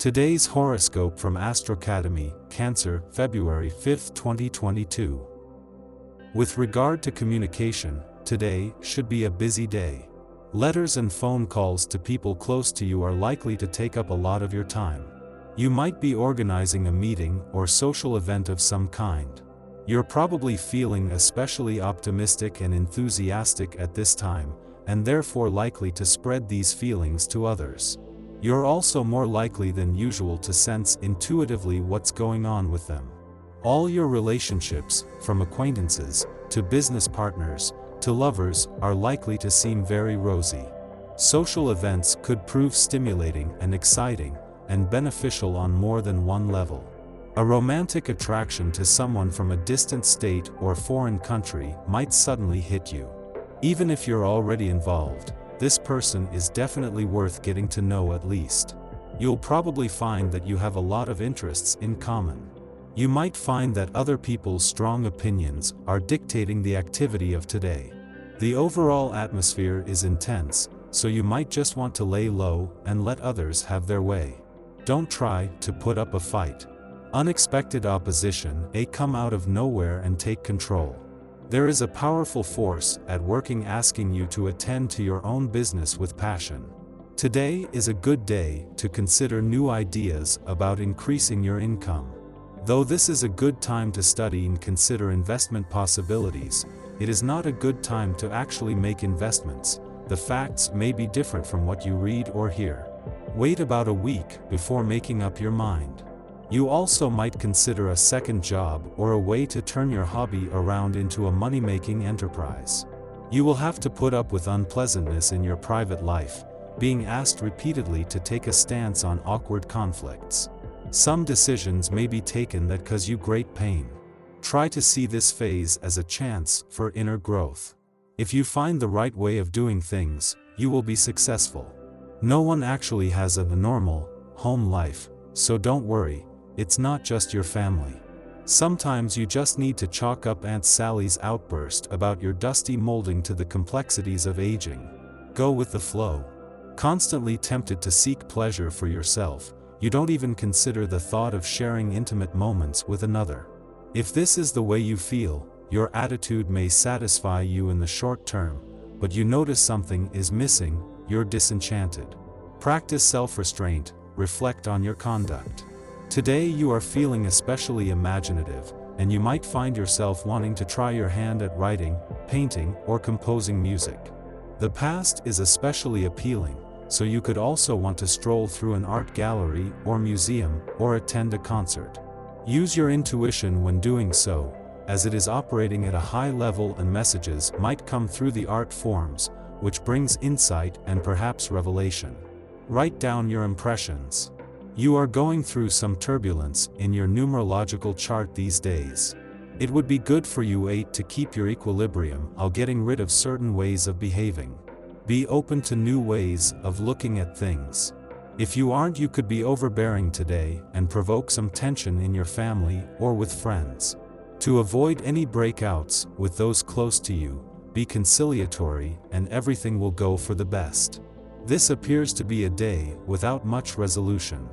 Today's horoscope from Astro Academy, Cancer, February 5, 2022. With regard to communication, today should be a busy day. Letters and phone calls to people close to you are likely to take up a lot of your time. You might be organizing a meeting or social event of some kind. You're probably feeling especially optimistic and enthusiastic at this time, and therefore likely to spread these feelings to others. You're also more likely than usual to sense intuitively what's going on with them. All your relationships, from acquaintances, to business partners, to lovers, are likely to seem very rosy. Social events could prove stimulating and exciting, and beneficial on more than one level. A romantic attraction to someone from a distant state or foreign country might suddenly hit you. Even if you're already involved, this person is definitely worth getting to know at least. You'll probably find that you have a lot of interests in common. You might find that other people's strong opinions are dictating the activity of today. The overall atmosphere is intense, so you might just want to lay low and let others have their way. Don't try to put up a fight. Unexpected opposition may come out of nowhere and take control. There is a powerful force at working asking you to attend to your own business with passion. Today is a good day to consider new ideas about increasing your income. Though this is a good time to study and consider investment possibilities, it is not a good time to actually make investments. The facts may be different from what you read or hear. Wait about a week before making up your mind. You also might consider a second job or a way to turn your hobby around into a money-making enterprise. You will have to put up with unpleasantness in your private life, being asked repeatedly to take a stance on awkward conflicts. Some decisions may be taken that cause you great pain. Try to see this phase as a chance for inner growth. If you find the right way of doing things, you will be successful. No one actually has a normal, home life, so don't worry. It's not just your family. Sometimes you just need to chalk up Aunt Sally's outburst about your dusty molding to the complexities of aging. Go with the flow. Constantly tempted to seek pleasure for yourself, you don't even consider the thought of sharing intimate moments with another. If this is the way you feel, your attitude may satisfy you in the short term, but you notice something is missing, you're disenchanted. Practice self-restraint, reflect on your conduct. Today you are feeling especially imaginative, and you might find yourself wanting to try your hand at writing, painting, or composing music. The past is especially appealing, so you could also want to stroll through an art gallery or museum, or attend a concert. Use your intuition when doing so, as it is operating at a high level and messages might come through the art forms, which brings insight and perhaps revelation. Write down your impressions. You are going through some turbulence in your numerological chart these days. It would be good for you 8 to keep your equilibrium while getting rid of certain ways of behaving. Be open to new ways of looking at things. If you aren't, you could be overbearing today and provoke some tension in your family or with friends. To avoid any breakouts with those close to you, be conciliatory and everything will go for the best. This appears to be a day without much resolution.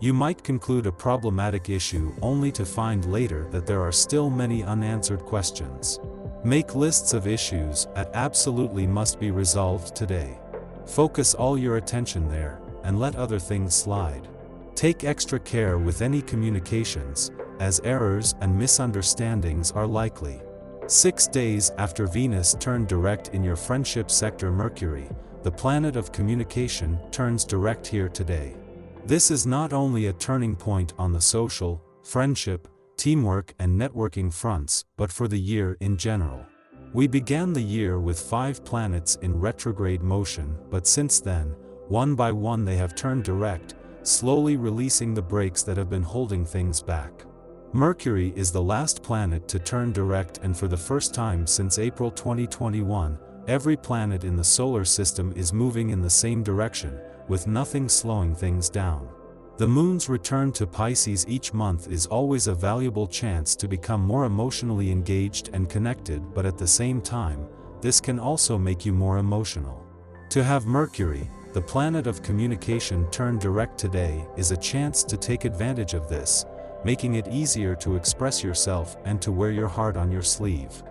You might conclude a problematic issue only to find later that there are still many unanswered questions. Make lists of issues that absolutely must be resolved today. Focus all your attention there, and let other things slide. Take extra care with any communications, as errors and misunderstandings are likely. 6 days after Venus turned direct in your friendship sector, Mercury, the planet of communication, turns direct here today. This is not only a turning point on the social, friendship, teamwork and networking fronts, but for the year in general. We began the year with 5 planets in retrograde motion, but since then, one by one they have turned direct, slowly releasing the brakes that have been holding things back. Mercury is the last planet to turn direct, and for the first time since April 2021, every planet in the solar system is moving in the same direction, with nothing slowing things down. The moon's return to Pisces each month is always a valuable chance to become more emotionally engaged and connected, but at the same time, this can also make you more emotional. To have Mercury, the planet of communication turned direct today is a chance to take advantage of this, making it easier to express yourself and to wear your heart on your sleeve.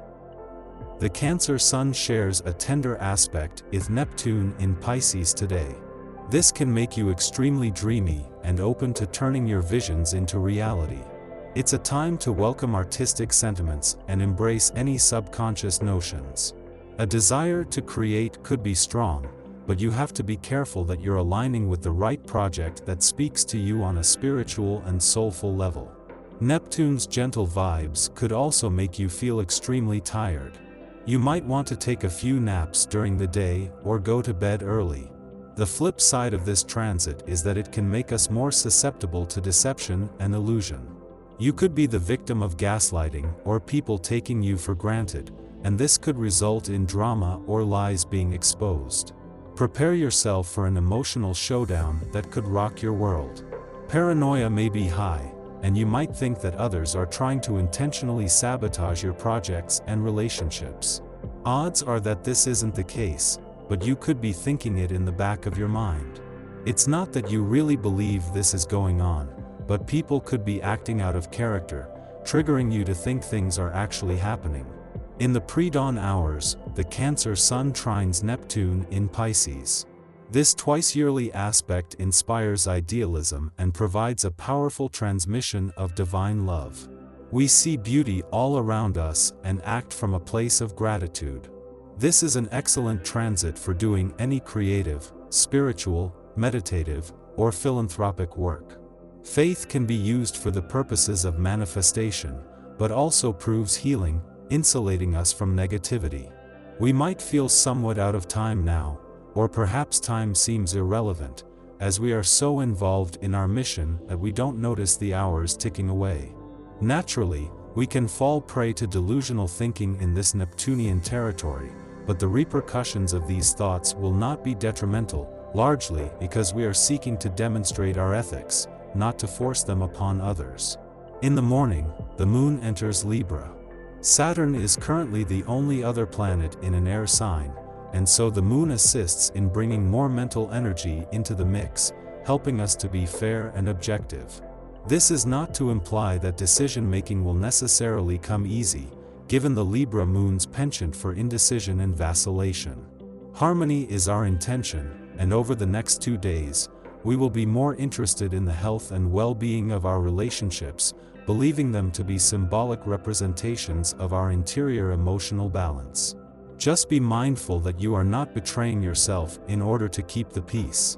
The Cancer Sun shares a tender aspect with Neptune in Pisces today. This can make you extremely dreamy and open to turning your visions into reality. It's a time to welcome artistic sentiments and embrace any subconscious notions. A desire to create could be strong, but you have to be careful that you're aligning with the right project that speaks to you on a spiritual and soulful level. Neptune's gentle vibes could also make you feel extremely tired. You might want to take a few naps during the day or go to bed early. The flip side of this transit is that it can make us more susceptible to deception and illusion. You could be the victim of gaslighting or people taking you for granted, and this could result in drama or lies being exposed. Prepare yourself for an emotional showdown that could rock your world. Paranoia may be high, and you might think that others are trying to intentionally sabotage your projects and relationships. Odds are that this isn't the case, but you could be thinking it in the back of your mind. It's not that you really believe this is going on, but people could be acting out of character, triggering you to think things are actually happening. In the pre-dawn hours, the Cancer Sun trines Neptune in Pisces. This twice-yearly aspect inspires idealism and provides a powerful transmission of divine love. We see beauty all around us and act from a place of gratitude. This is an excellent transit for doing any creative, spiritual, meditative, or philanthropic work. Faith can be used for the purposes of manifestation, but also proves healing, insulating us from negativity. We might feel somewhat out of time now, or perhaps time seems irrelevant, as we are so involved in our mission that we don't notice the hours ticking away. Naturally, we can fall prey to delusional thinking in this Neptunian territory, but the repercussions of these thoughts will not be detrimental, largely because we are seeking to demonstrate our ethics, not to force them upon others. In the morning, the moon enters Libra. Saturn is currently the only other planet in an air sign, and so the moon assists in bringing more mental energy into the mix, helping us to be fair and objective. This is not to imply that decision-making will necessarily come easy, given the Libra moon's penchant for indecision and vacillation. Harmony is our intention, and over the next 2 days, we will be more interested in the health and well-being of our relationships, believing them to be symbolic representations of our interior emotional balance. Just be mindful that you are not betraying yourself in order to keep the peace.